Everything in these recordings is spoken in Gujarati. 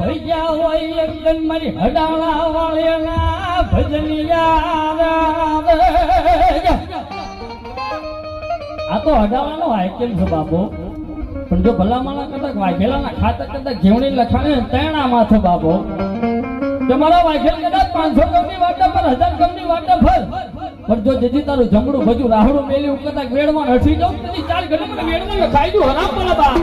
ભૈયા હોય એકદમ મારી હડાળા વાળેલા ભજનિયા આ તો હડાળાનો આઈટમ છે બાપુ પણ જો ભલામાના કદાચ વાઘેલાના ખાતા કદાચ ઘેવણી લખાણે તેણામાં છે બાપુ તમારા વાઘેલ કદાચ 500 કમની વાટા પર 1000 કમની વાટા પર પણ જો જેથી તારું જમણું ભજુ રાહડું મેલી કદાચ વેડમાં હઠી જાઉં તો 4 ઘડી મને વેડમાં લખાઈ દઉં હરામ બોલા બા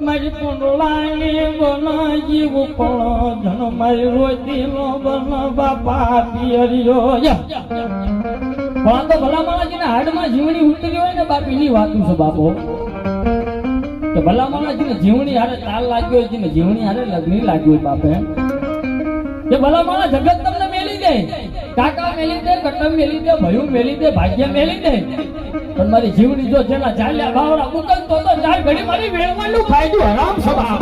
મારી કુંડલાની બન જીવ પણ ધન મારી રોજીનો બન બાપા પિયરિયો પણ તો ભલા માણાજીના હાડમાં જીવણી ઉતરી હોય ને બાપીની વાતું છે બાપો કે ભલા માણાજીને જીવણી હારે તાલ લાગ્યો હોય છે જીવણી હારે લગ્ની લાગ્યું હોય બાપે કે ભલા માણા જગત તમને મેલી દે કાકા મેલી દે કટમ મેલી દે ભયું મેલી દે ભાગ્ય મેલી દે પણ મારી જીવણી જો જેના ચાલ્યા ભાવડા મુકલ તો 4 ઘડી મારી વેળવાનું ફાયદો હરામ સભા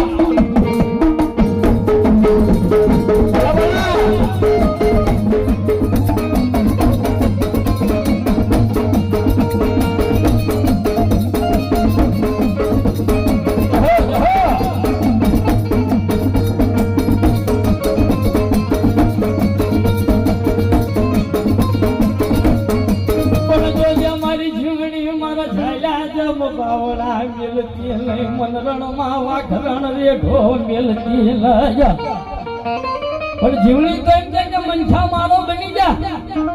પણ જીવણી તો એમ કે મંછા મારો બની જા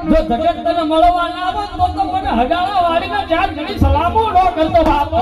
જો જગત તને મળવા ના આવે તો મને હજારા વાળીના 4 ઘડી સલામો ન કરતો બાપો